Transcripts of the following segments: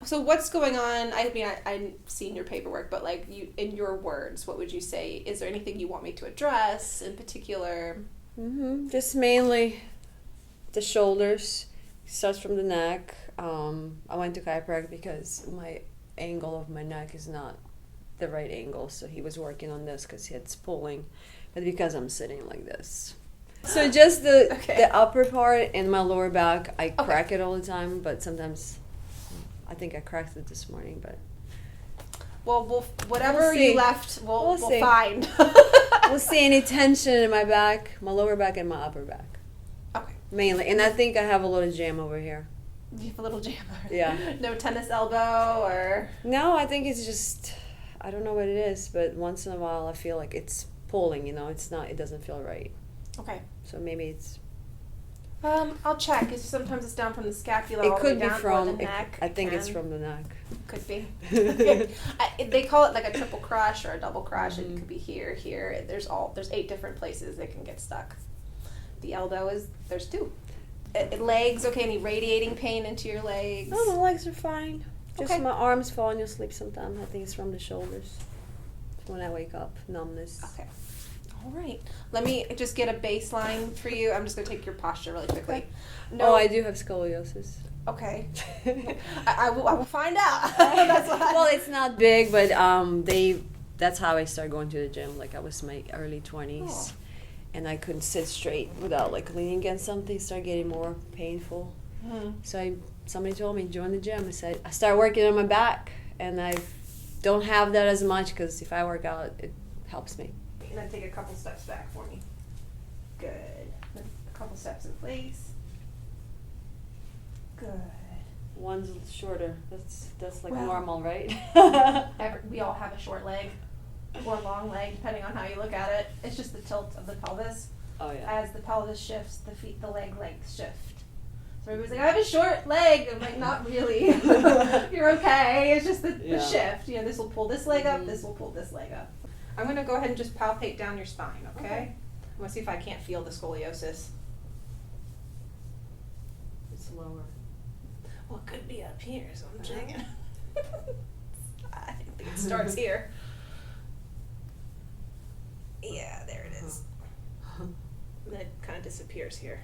So what's going on? I mean, I've seen your paperwork, but like you, in your words, what would you say? Is there anything you want me to address in particular? Just mainly the shoulders. Starts from the neck. I went to chiropractic because my angle of my neck is not the right angle, so he was working on this because it's pulling, but because I'm sitting like this. So just the upper part and my lower back, I crack it all the time, but sometimes I think I cracked it this morning, but Well, whatever you left, we'll find. We'll see any tension in my back, my lower back, and my upper back. Okay. Mainly, and I think I have a little jam over here. You have a little jam. Yeah. No tennis elbow or? No, I think it's just, I don't know what it is, but once in a while I feel like it's pulling, it's not, it doesn't feel right. Okay. So maybe it's... I'll check. Sometimes it's down from the scapula It all could the way be down from or the neck. I think it's from the neck. Could be. Okay. They call it like a triple crush or a double crush. It could be here. There's 8 different places they can get stuck. The elbow there's 2. Legs, okay, any radiating pain into your legs? No, my legs are fine. Just Okay. my arms falling asleep sometimes. I think it's from the shoulders. When I wake up, numbness. Okay. All right. Let me just get a baseline for you. I'm just going to take your posture really quickly. Okay. No. Oh, I do have scoliosis. Okay. I will find out. That's what Well, it's not big, but that's how I started going to the gym. Like I was in my early 20s, and I couldn't sit straight without like leaning against something. It started getting more painful. So somebody told me join the gym. I started working on my back, and I don't have that as much because if I work out, it helps me. And then take a couple steps back for me. Good. A couple steps in place. Good. One's shorter. That's like normal, right? We all have a short leg or long leg, depending on how you look at it. It's just the tilt of the pelvis. Oh yeah. As the pelvis shifts, the legs shift. So everybody's like, I have a short leg. I'm like, not really. You're okay. It's just the shift. This will pull this leg up. This will pull this leg up. I'm going to go ahead and just palpate down your spine, okay? I'm going to see if I can't feel the scoliosis. It's lower. Well, it could be up here, so I'm checking. I think it starts here. Yeah, there it is. And then it kind of disappears here.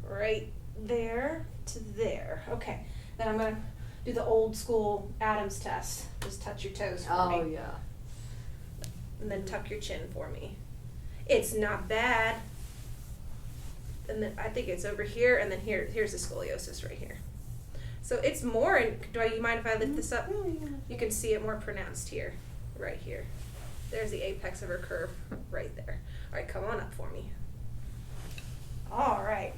Right there to there. Okay. Then I'm going to do the old school Adams test. Just touch your toes for me. Oh yeah. And then tuck your chin for me. It's not bad. And then I think it's over here, and then here's the scoliosis right here. So it's more, and you mind if I lift this up? You can see it more pronounced here, right here. There's the apex of her curve right there. All right, come on up for me. All right.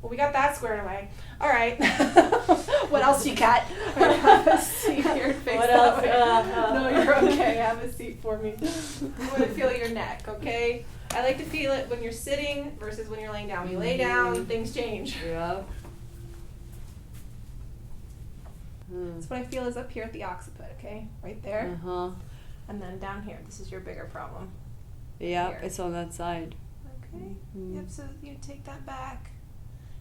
Well, we got that squared away. All right. What else you got? All right, have a seat here and face that way. No, you're okay. Have a seat for me. You want to feel your neck, okay? I like to feel it when you're sitting versus when you're laying down. When you lay down, things change. Yeah. That's what I feel is up here at the occiput, okay? Right there. And then down here. This is your bigger problem. Yeah, Here. it's on that side. Okay. Yep, so you take that back.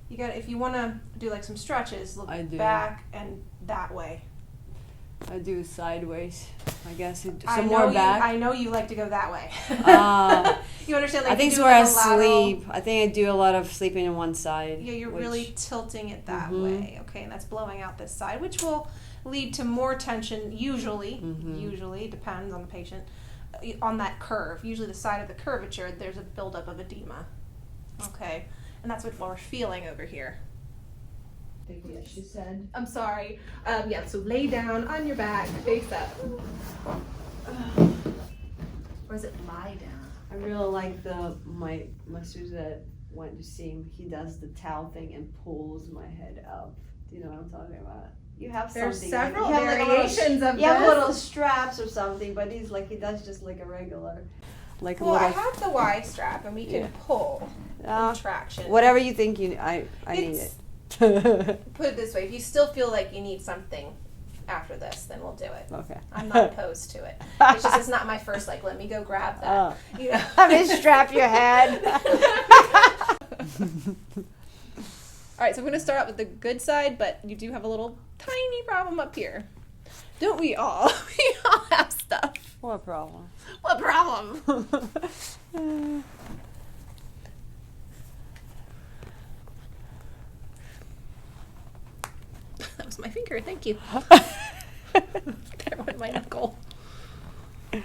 You got if you want to do like some stretches, look back and that way. I do sideways. I guess some more more back. I know you like to go that way. You understand? Like I think it's it's where I sleep. I think I do a lot of sleeping on one side. Yeah, you're really tilting it that way. Okay, and that's blowing out this side, which will lead to more tension. Usually depends on the patient. On that curve, usually the side of the curvature, there's a buildup of edema. Okay, and that's what we're feeling over here. Yes, she said. I'm sorry. So lay down on your back, face up. Or is it lie down? I really like my masseuse that went to see him. He does the towel thing and pulls my head up. Do you know what I'm talking about? You have There's something. several you have variations of You have this. little straps or something, but he does just like a regular, like a Well, little. I have the Y strap, and we can pull traction. Whatever you think I need it. Put it this way: if you still feel like you need something after this, then we'll do it. Okay. I'm not opposed to it. It's just it's not my first. Like, let me go grab that. You know? I'm gonna strap your head. All right, so I'm going to start out with the good side, but you do have a little tiny problem up here. Don't we all? We all have stuff. What problem? What problem? That was my finger. Thank you. There went my knuckle. I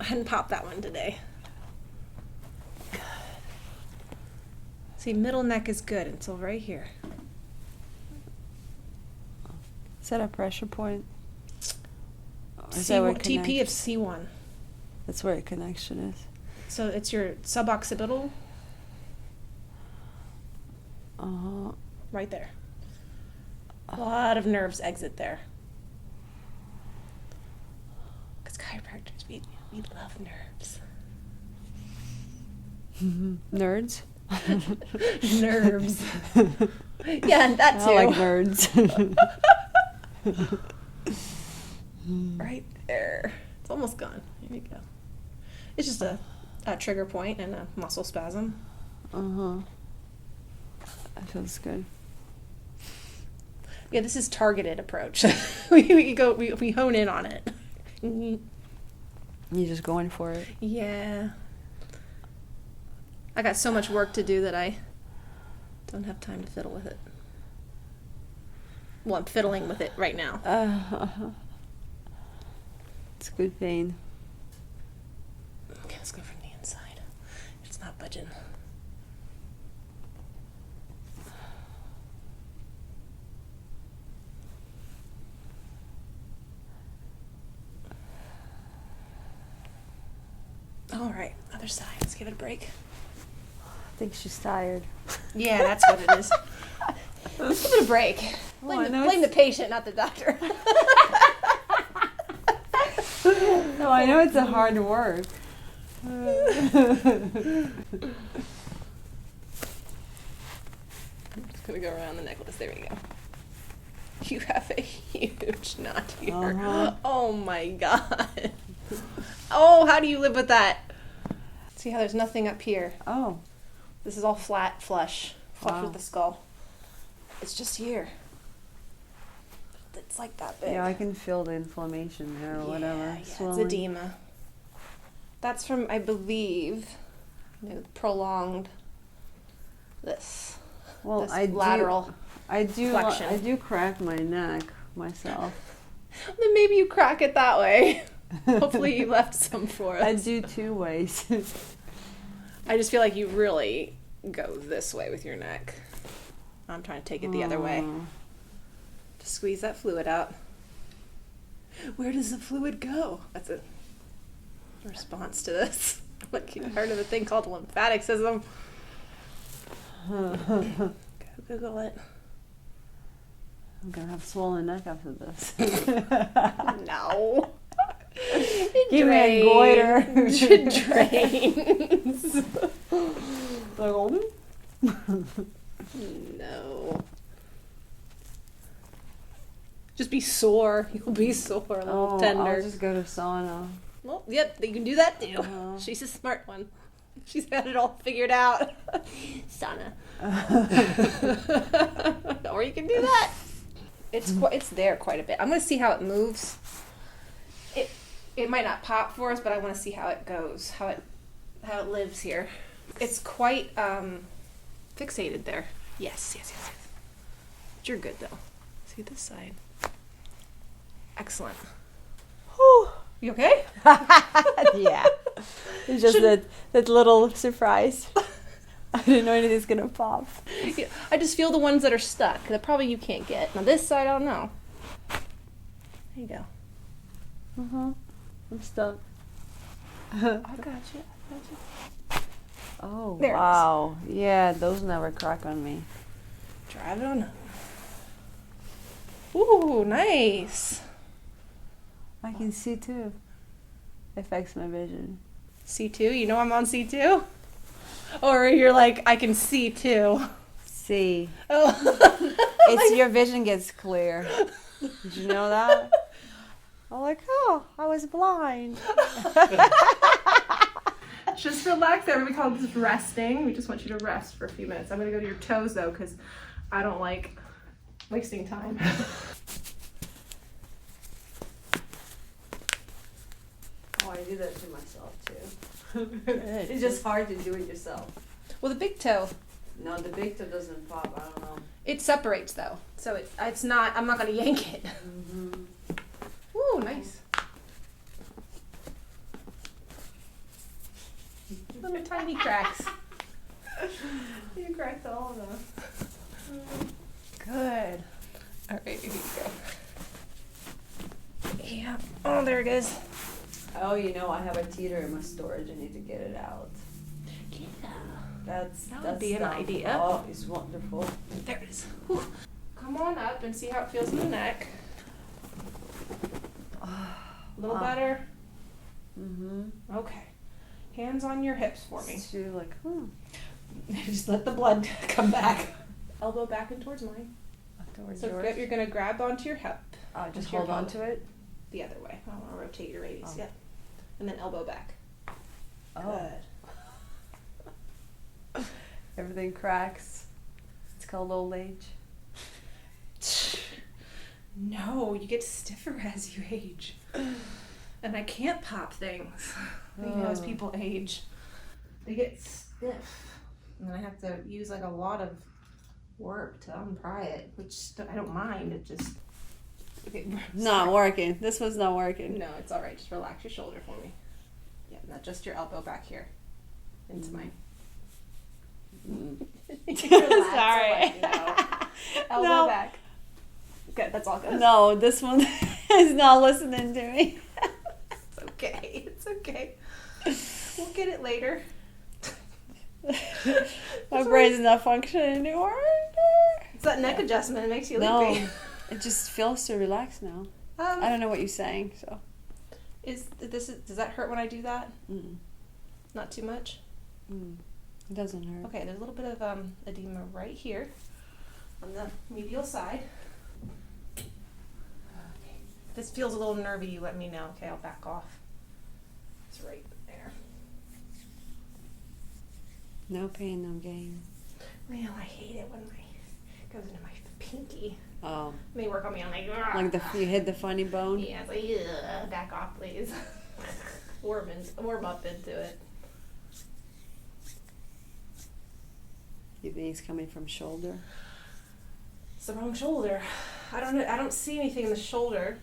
hadn't popped that one today. Good. See, middle neck is good until right here. Is that a pressure point? Or is C1, that where it TP connects? of C1. That's where a connection is. So it's your suboccipital Uh-huh. right there. A lot of nerves exit there. Because chiropractors, we love nerves. Nerds? Nerves. Yeah, and that too. I like nerds. Right there. It's almost gone. Here you go. It's just a trigger point and a muscle spasm. Uh-huh. That feels good. Yeah, this is targeted approach. we hone in on it. You're just going for it. Yeah. I got so much work to do that I don't have time to fiddle with it. Well, I'm fiddling with it right now. It's good pain. Okay, let's go from the inside. It's not budging. All right, other side. Let's give it a break. I think she's tired. Yeah, that's what it is. Let's give it a break. Blame the patient, not the doctor. No, I know it's a hard work. I'm just gonna go around the necklace. There we go. You have a huge knot here. Uh-huh. Oh my god. Oh, how do you live with that? See how there's nothing up here. Oh. This is all flat, flush Wow. with the skull. It's just here. It's like that big. Yeah, I can feel the inflammation there or whatever. Yeah, it's Swelling. edema. That's from, I believe, prolonged this. Well, this I lateral. I do flexion. crack my neck myself. Then maybe you crack it that way. Hopefully you left some for us. I do 2 ways. I just feel like you really go this way with your neck. I'm trying to take it the other way. Just squeeze that fluid out. Where does the fluid go? That's a response to this. Like, you heard of a thing called lymphatic system. Go Google it. I'm gonna have swollen neck after this. No. Give me a goiter. It drains. Like, oh. No. Just be sore. You'll be sore, a little tender. I'll just go to sauna. Well, yep, you can do that too. Uh-huh. She's a smart one. She's got it all figured out. Sauna. Or you can do that. It's there quite a bit. I'm going to see how it moves. It might not pop for us, but I want to see how it goes, how it lives here. It's quite fixated there. Yes. But you're good though. See this side. Excellent. Whew. You okay? Yeah. It's just that little surprise. I didn't know anything's gonna pop. Yeah, I just feel the ones that are stuck that probably you can't get. Now this side, I don't know. There you go. Uh-huh. I'm stuck. I got you. Oh, There it is. wow. Yeah, those never crack on me. Drive it on up. Ooh, nice. I can see too. Affects my vision. C2? You know I'm on C2? Or you're like, I can see too. See. Oh. Your vision gets clear. Did you know that? I'm like, oh, I was blind. Just relax there. We call this resting. We just want you to rest for a few minutes. I'm going to go to your toes, though, because I don't like wasting time. Oh, I do that to myself, too. It's just hard to do it yourself. Well, the big toe, No, the big toe doesn't pop. I don't know. it separates, though. So it's not, I'm not going to yank it. Mm-hmm. Ooh, nice. Little tiny cracks. You cracked all of them. Good. All right, here you go. Yeah. Oh, there it goes. Oh, you know, I have a teeter in my storage. I need to get it out. Yeah. That would be an idea. Oh, it's wonderful. There it is. Whew. Come on up and see how it feels in the neck. A little better? Mm-hmm. Okay. Hands on your hips for me. So you're like, Just let the blood come back. Elbow back and towards mine. towards So yours. you're going to grab onto your hip. Just with your hold on elbow. to it. The other way. I want to rotate your radius. Oh. Yeah. And then elbow back. Oh. Good. Everything cracks. It's called old age. No, you get stiffer as you age. And I can't pop things. You know, as people age, they get stiff. And I have to use like a lot of work to unpry it, which I don't mind. It just... Okay, Not working. This one's not working. No, it's all right. Just relax your shoulder for me. Yeah, not just your elbow back here into my... Sorry. Elbow No. back. Good, that's all good. No, this one is not listening to me. It's okay. It's okay. We'll get it later. My brain's not functioning anymore. It's that neck adjustment. It makes you No, loopy. it just feels so relaxed now. I don't know what you're saying, so. Does that hurt when I do that? Mm. Not too much? It doesn't hurt. Okay, there's a little bit of edema right here on the medial side. Okay. If this feels a little nervy, you let me know. Okay, I'll back off. It's right there. No pain, no gain. Well, I hate it when it goes into my pinky. Oh, It may work on me. I'm like, you hit the funny bone? yeah, it's like, ugh, back off, please. warm up into it. You think it's coming from shoulder? It's the wrong shoulder. I don't see anything in the shoulder.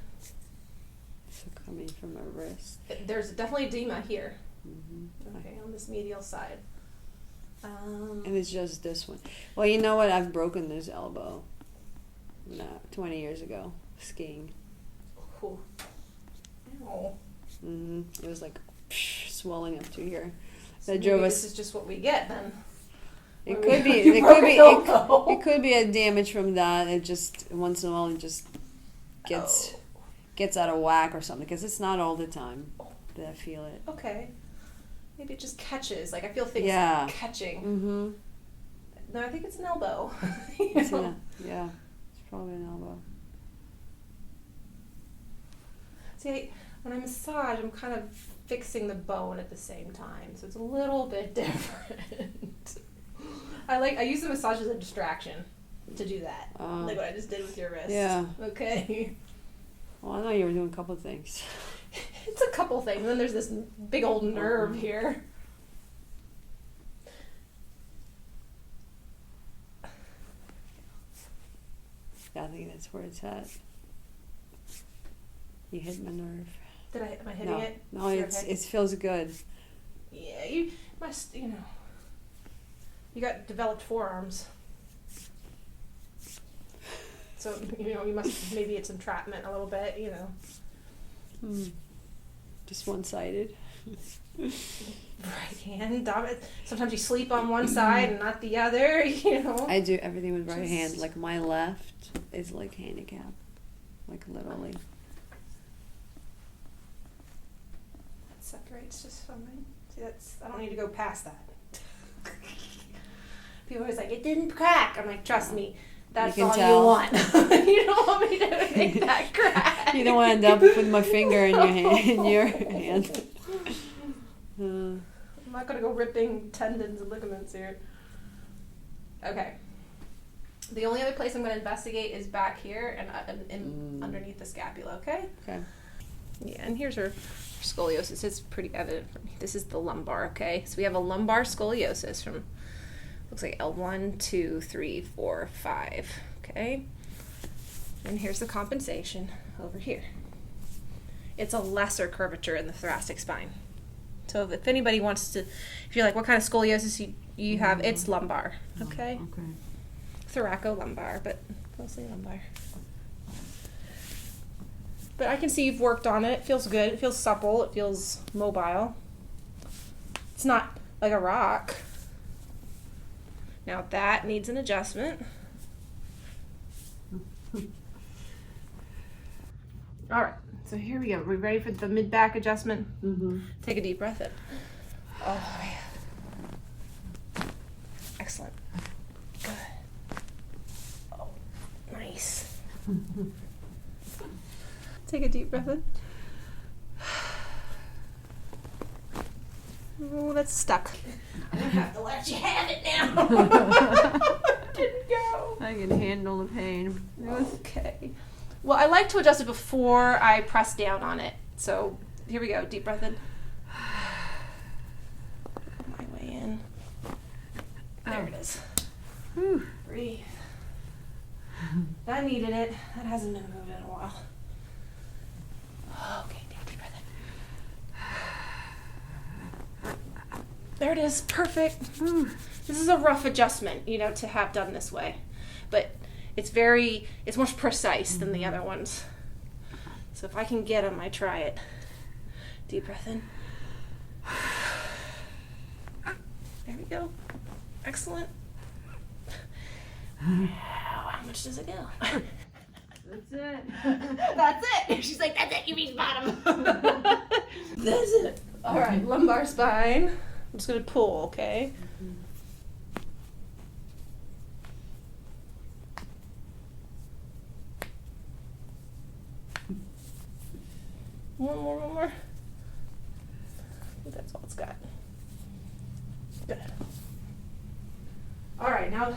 So coming from a wrist. There's definitely edema here. Mm-hmm. Okay, on this medial side. And it's just this one. Well, you know what? I've broken this elbow. 20 years ago, skiing. Ooh. Ow. It was like swelling up to here. So That maybe drove this us. is just what we get then. It When could be. you It broke could be. an elbow. It could be a damage from that. It just once in a while it just gets out of whack or something. Because it's not all the time that I feel it. Okay. Maybe it just catches. Like I feel things Yeah. catching. Mm-hmm. No, I think it's an elbow. Yeah, it's probably an elbow. See, when I massage, I'm kind of fixing the bone at the same time, so it's a little bit different. I use the massage as a distraction to do that, like what I just did with your wrist. Yeah. Okay. Well, I know you were doing a couple of things. It's a couple things, and then there's this big old nerve here. Yeah, I think that's where it's at. You hit my nerve. Am I hitting it? No, Is it it okay? feels good. Yeah, you must, you got developed forearms. So, you must, maybe it's entrapment a little bit, Just one-sided. Right hand, sometimes you sleep on one side and not the other, I do everything with right hand. Like my left is like handicap. Like literally. That separates just fine. See, I don't need to go past that. People are always like, it didn't crack. I'm like, trust me, that's You can all tell. you want. You don't want me to make that crack. You don't want to end up with my finger in your hand. not gonna go ripping tendons and ligaments here. Okay. The only other place I'm gonna investigate is back here and underneath the scapula, okay? Okay. Yeah, and here's her scoliosis. It's pretty evident for me. This is the lumbar, okay? So we have a lumbar scoliosis from, looks like L1, 2, 3, 4, 5, okay? And here's the compensation over here. It's a lesser curvature in the thoracic spine. So if anybody wants to, if you're like, what kind of scoliosis you have, it's lumbar, okay? Okay. Thoracolumbar, but mostly lumbar. But I can see you've worked on it. It feels good. It feels supple. It feels mobile. It's not like a rock. Now that needs an adjustment. All right. So here we go. Are we ready for the mid-back adjustment? Mm-hmm. Take a deep breath in. Oh, yeah. Excellent. Good. Oh, nice. Take a deep breath in. Oh, that's stuck. I'm gonna have to let you have it now. Didn't go. I can handle the pain. Okay. Well, I like to adjust it before I press down on it. So here we go. Deep breath in. My way in. There it is. Whew. Breathe. That needed it. That hasn't been moved in a while. Okay, take a deep breath in. There it is. Perfect. This is a rough adjustment, you know, to have done this way. But it's more precise than the other ones. So if I can get them, I try it. Deep breath in. There we go. Excellent. How much does it go? That's it. That's it. She's like, that's it. You reach bottom. That's it. All right, lumbar spine. I'm just gonna pull, okay? One more. I think that's all it's got. Good. All right, now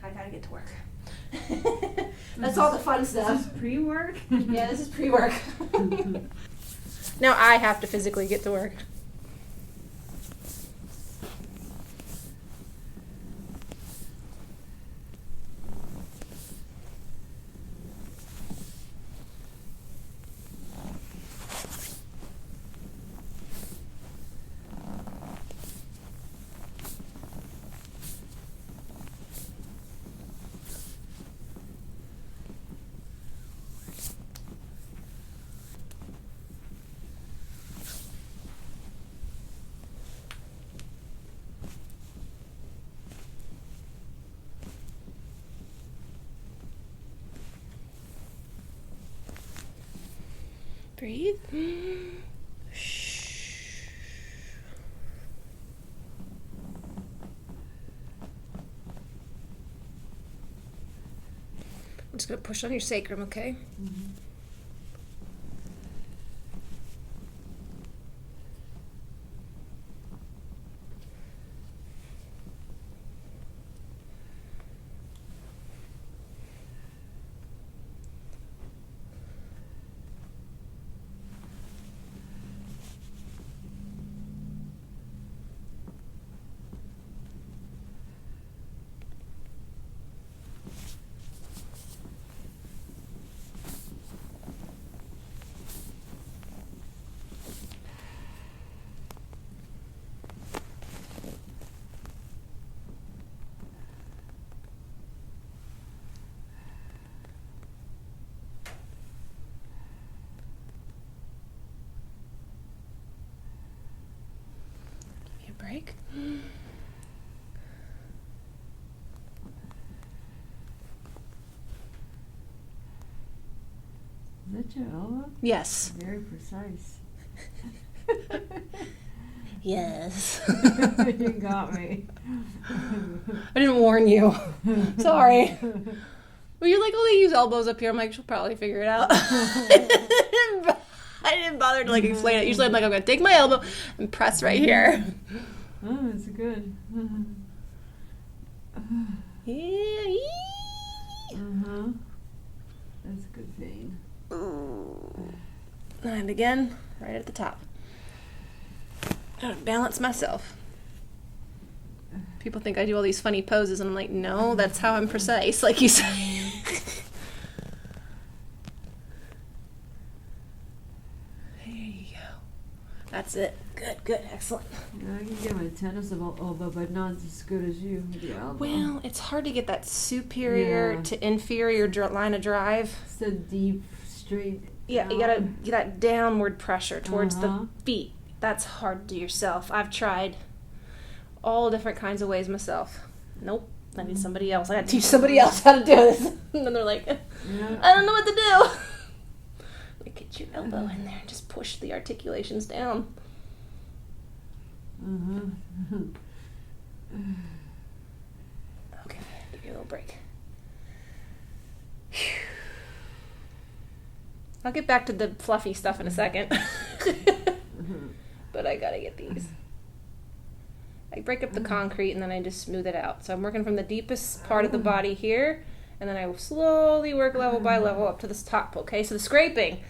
I gotta get to work. That's all the fun stuff. Pre-work? Yeah, this is pre-work. Now I have to physically get to work. Breathe. Shh. I'm just going to push on your sacrum, okay? Mm-hmm. Give me a break. Is that your elbow? Yes. Very precise. Yes. You got me. I didn't warn you. Sorry. Well, you're like, oh, they use elbows up here. I'm like, she'll probably figure it out. I didn't bother to like explain it. Usually I'm like, I'm going to take my elbow and press right here. Oh, it's good. Yeah. Uh-huh. That's good pain. Ooh. And again, right at the top. Gotta balance myself. People think I do all these funny poses, and I'm like, no, that's how I'm precise, like you say. There you go. That's it. Good, excellent. Yeah, I can get my tennis elbow, but not as good as you. The elbow. Well, it's hard to get that superior to inferior line of drive. It's a deep, straight. Yeah, you gotta get that downward pressure towards Uh-huh. the feet. That's hard to do yourself. I've tried all different kinds of ways myself. Nope, I need somebody else. I gotta teach somebody else how to do this. And then they're like, Yeah. I don't know what to do. Like, get your elbow in there and just push the articulations down. Uh-huh. Okay, give you a little break. I'll get back to the fluffy stuff in a second. But I gotta get these. I break up the concrete and then I just smooth it out. So I'm working from the deepest part of the body here, and then I will slowly work level by level up to this top, okay? So the scraping,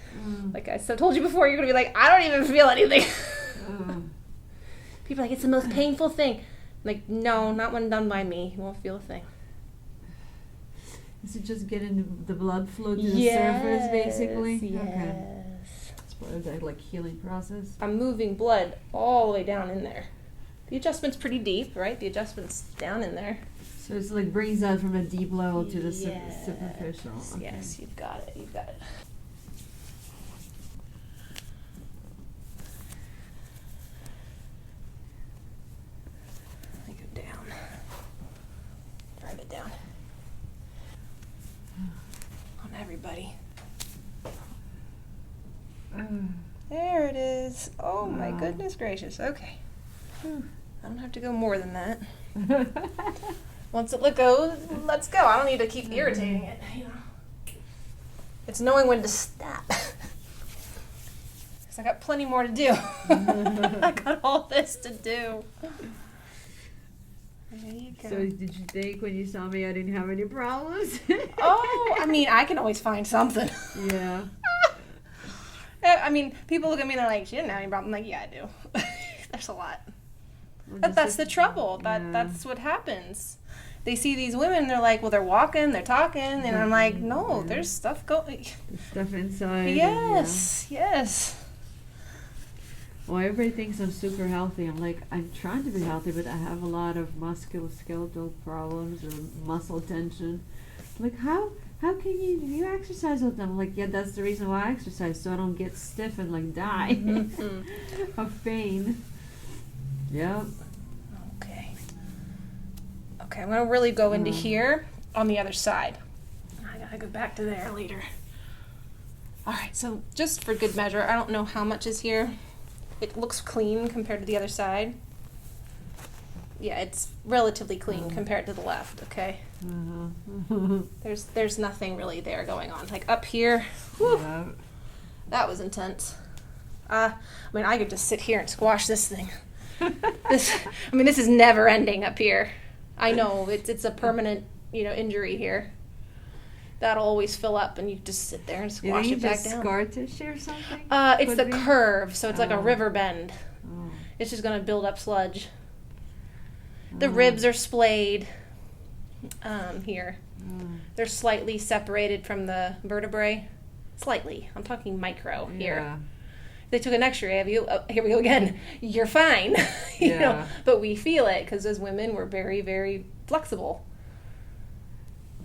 like I told you before, you're gonna be like, I don't even feel anything. People are like, it's the most painful thing. I'm like, no, not when done by me. You won't feel a thing. Is it just getting the blood flow to the surface, basically? Yes. Okay. It's part of that like healing process. I'm moving blood all the way down in there. The adjustment's pretty deep, right? The adjustment's down in there. So it's like brings that from a deep level to the superficial. Okay. Yes, you've got it. You've got it. I go down. Drive it down. On everybody. There it is. Oh my goodness gracious. Okay. I don't have to go more than that. Once it goes, let's go. I don't need to keep irritating it. You know, it's knowing when to stop. Because I got plenty more to do. I got all this to do. There you go. So did you think when you saw me I didn't have any problems? Oh, I mean, I can always find something. Yeah. I mean, people look at me and they're like, she didn't have any problem. I'm like, yeah, I do. There's a lot. But that's the trouble. That's what happens. They see these women, they're like, well, they're walking, they're talking, and I'm like, no, there's stuff going. The stuff inside. Yes, yes. Well, everybody thinks I'm super healthy. I'm like, I'm trying to be healthy, but I have a lot of musculoskeletal problems or muscle tension. Like, how can you exercise with them? Like, yeah, that's the reason why I exercise, so I don't get stiff and like die of pain. Yep. Okay, I'm going to really go into here on the other side. I got to go back to there later. All right, so just for good measure, I don't know how much is here. It looks clean compared to the other side. Yeah, it's relatively clean compared to the left, okay? There's nothing really there going on. Like up here, whew, that was intense. I mean, I could just sit here and squash this thing. This is never ending up here. I know it's a permanent, injury here. That'll always fill up, and you just sit there and squash it back down. Scar tissue or something? It's the curve, so it's like a river bend. Oh. It's just gonna build up sludge. The ribs are splayed. Here, they're slightly separated from the vertebrae. Slightly. I'm talking micro here. Yeah. They took an X-ray of you. Here we go again. You're fine. you know, but we feel it because as women, we're very, very flexible.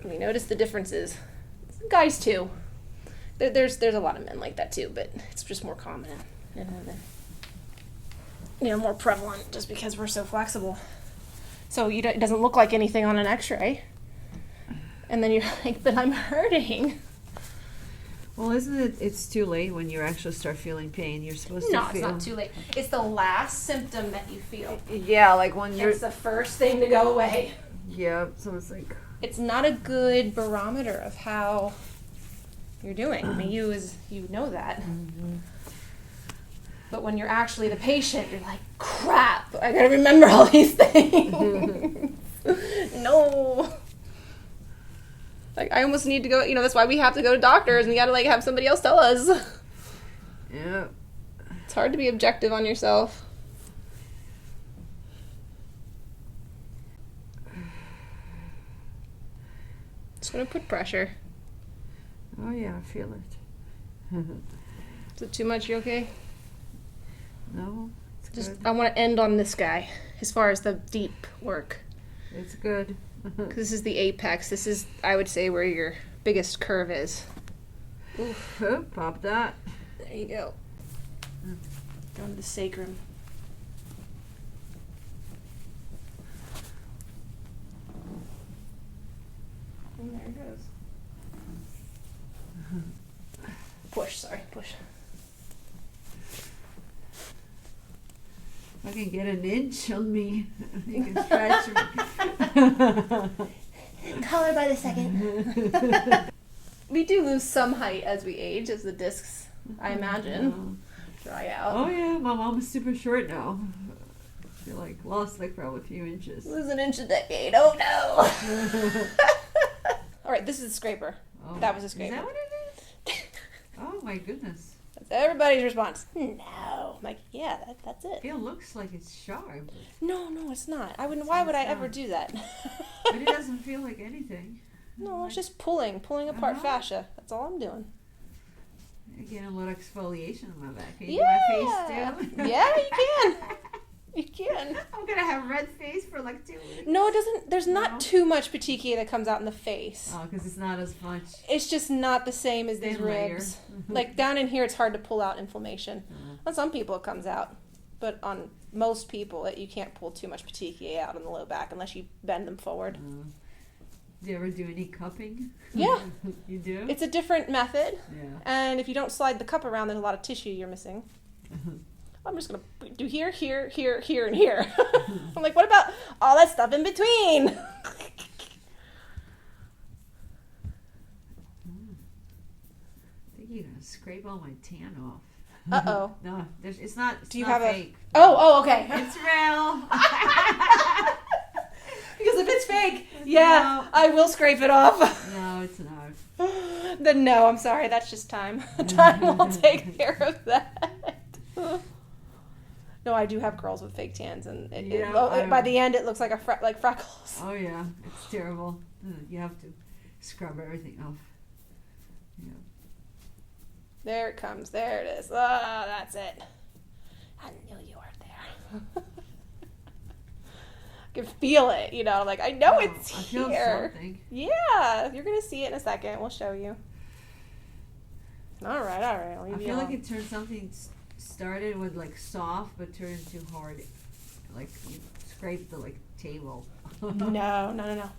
We notice the differences. Guys too. There's a lot of men like that too, but it's just more common in women. More prevalent just because we're so flexible. So it doesn't look like anything on an X-ray. And then you're like, but I'm hurting. Well, isn't it? It's too late when you actually start feeling pain. You're supposed to feel. No, it's not too late. It's the last symptom that you feel. Yeah, like when you're. It's the first thing to go away. Yeah, so it's like. It's not a good barometer of how you're doing. I mean, you know that. But when you're actually the patient, you're like, crap, I gotta remember all these things. No. Like, I almost need to go, that's why we have to go to doctors and we gotta, have somebody else tell us. Yeah. It's hard to be objective on yourself. Just gonna put pressure. Oh yeah, I feel it. Is it too much? You okay? No, it's Just, good. I want to end on this guy as far as the deep work. It's good. Because this is the apex. This is, I would say, where your biggest curve is. Oof, oh, pop that. There you go. Down to the sacrum. And there it goes. Push, sorry, push. I can get an inch on me. You can stretch me. Color by the second. We do lose some height as we age, as the discs, I imagine, dry out. Oh yeah, my mom is super short now. She lost probably a few inches. Lose an inch a decade. Oh no! All right, this is a scraper. Oh, That was a scraper. Is that what it is? Oh my goodness. That's everybody's response. No. I'm like, yeah, that's it. It looks like it's sharp, No, it's not. I wouldn't. Why would I ever do that? but it doesn't feel like anything. No, it's just pulling apart Uh-huh. fascia. That's all I'm doing. I get a little exfoliation on my back. Can you Yeah. do my face too? Yeah, you can. You can. I'm gonna have red face for 2 weeks. No, it doesn't. There's not No? too much petechiae that comes out in the face. Oh, because it's not as much. It's just not the same as these Thin layer. ribs. Like down in here, it's hard to pull out inflammation. Uh-huh. On some people, it comes out, but on most people, you can't pull too much petechiae out on the low back unless you bend them forward. Do you ever do any cupping? Yeah. You do? It's a different method, Yeah. and if you don't slide the cup around, there's a lot of tissue you're missing. I'm just gonna do here, here, here, here, and here. I'm like, what about all that stuff in between? I think you're gonna scrape all my tan off. Uh-oh. No, it's not. It's Do you not have fake. Oh, okay. It's real. Because if it's fake, yeah, I will scrape it off. No, it's not. Then no, I'm sorry. That's just time. Time will take care of that. No, I do have girls with fake tans, and by the end, it looks like like freckles. Oh yeah, it's terrible. You have to scrub everything off. Yeah. There it comes. There it is. Ah, that's it. I knew you were there. I can feel it, like I know it's I feel here. something. Yeah, you're gonna see it in a second. We'll show you. All right. I'll leave I you feel like alone. it turned something started with soft, but turned into hard. Like you scraped the table. No.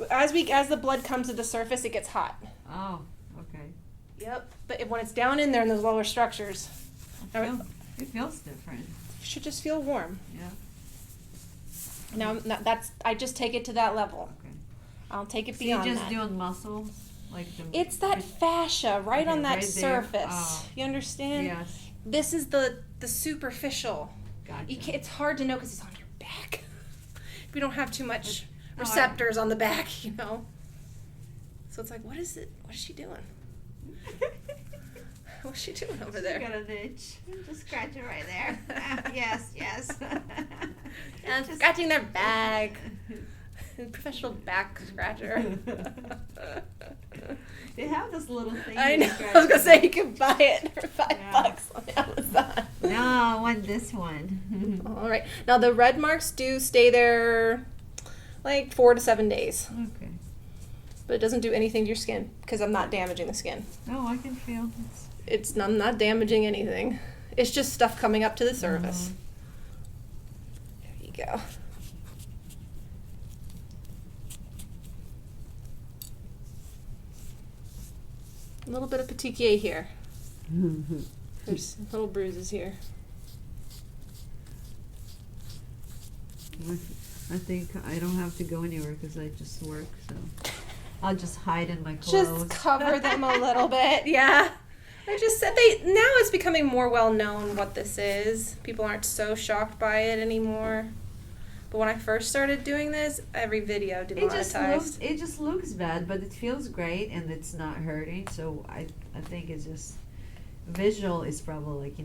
As the blood comes to the surface, it gets hot. Oh, okay. Yep. But when it's down in there in those lower structures, It feels different. you should just feel warm. Yeah. Now I just take it to that level. Okay. I'll take it So beyond you're just that. doing muscles, It's that fascia right on that right there. surface. Oh. You understand? Yes. This is the superficial. Gotcha. It's hard to know because it's on your back. We don't have too much No, receptors on the back, So it's like, what is it? What is she doing? What's she doing over there? Got an itch. Just scratch it right there. Yes. And scratching their back. Professional back scratcher. They have this little thing. I you know. scratch I was gonna say with. you can buy it for $5 Yeah. on Amazon. No, I want this one. All right. Now the red marks do stay there 4 to 7 days, Okay. but it doesn't do anything to your skin because I'm not damaging the skin. Oh, I can feel. I'm not damaging anything. It's just stuff coming up to the surface. There you go. A little bit of petechiae here. There's little bruises here. I think I don't have to go anywhere because I just work, so I'll just hide in my clothes. Just cover them a little bit, yeah. I just said now it's becoming more well known what this is. People aren't so shocked by it anymore. But when I first started doing this, every video demonetized. It just looks bad, but it feels great and it's not hurting. So I think it's just visual is probably like,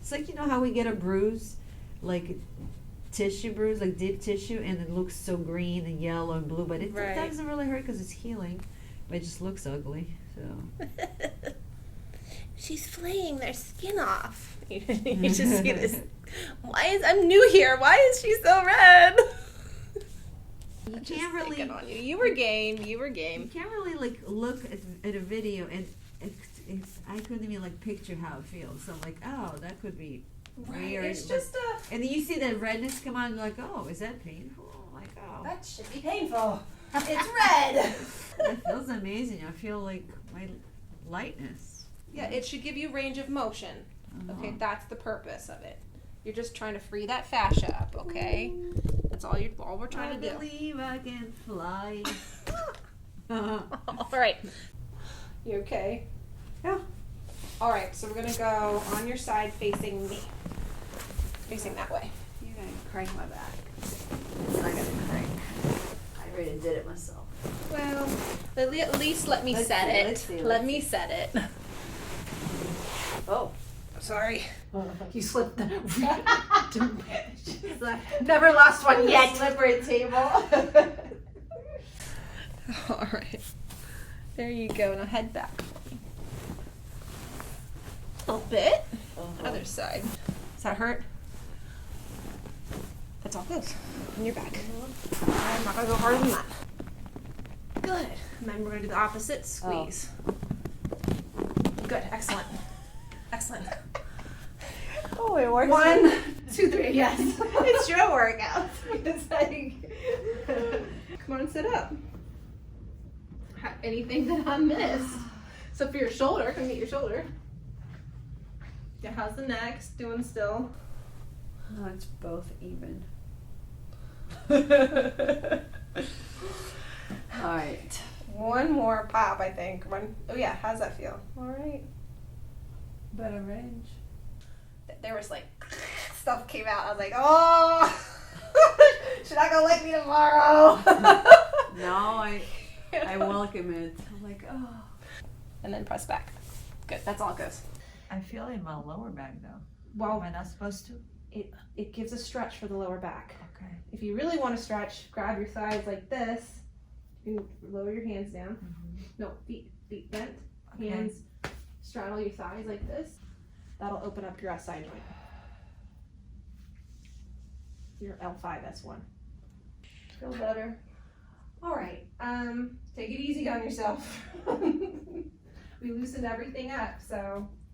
it's like, how we get a bruise, like tissue bruise, like deep tissue, and it looks so green and yellow and blue, but it doesn't really hurt because it's healing, but it just looks ugly. So She's flaying their skin off. You just see this. I'm new here. Why is she so red? you can't really on you. You were game. You can't really like look at a video and I couldn't even like picture how it feels. So I'm like, oh, that could be weird. It's just and then you see that redness come on, and you're like, oh, is that painful? I'm like, oh, that should be painful. It's red. It feels amazing. I feel like my lightness. Yeah, it should give you range of motion. Okay, that's the purpose of it. You're just trying to free that fascia up, okay? That's all we're trying to do. I believe I can fly. All right. You okay? Yeah. All right, so we're going to go on your side facing me. Facing that way. You're gonna crank my back. It's not gonna crank. I already did it myself. Well, at least let me Let's set see, it. let's see, Let let's me set it. Oh. Sorry. You slipped the... She's like, Never lost one yet. slippery table. All right. There you go. Now head back for me. A little bit. Other side. Does that hurt? That's all good. On your back. I'm not going to go harder than that. Good. And then we're going to do the opposite. Squeeze. Good. Excellent. Excellent. Oh, it works. 1, 2, 3. Yes. It's your workout. It's like, come on, sit up. Anything that I missed. So for your shoulder, come get your shoulder. Yeah, how's the neck? Doing still? Oh, it's both even. All right. One more pop, I think. Oh yeah, how's that feel? All right. Better range. There was like stuff came out. I was like, oh, she's not gonna like me tomorrow. No, I welcome it. I'm like, oh. And then press back. Good. That's all it goes. I feel in my lower back though. Well, Am I not supposed to? it gives a stretch for the lower back. Okay. If you really want to stretch, grab your thighs like this. You can lower your hands down. Mm-hmm. No, feet bent. Okay. Hands straddle your thighs like this. That'll open up your SI joint. Your L5S1. Feel better? All right. Take it easy on yourself. We loosened everything up, so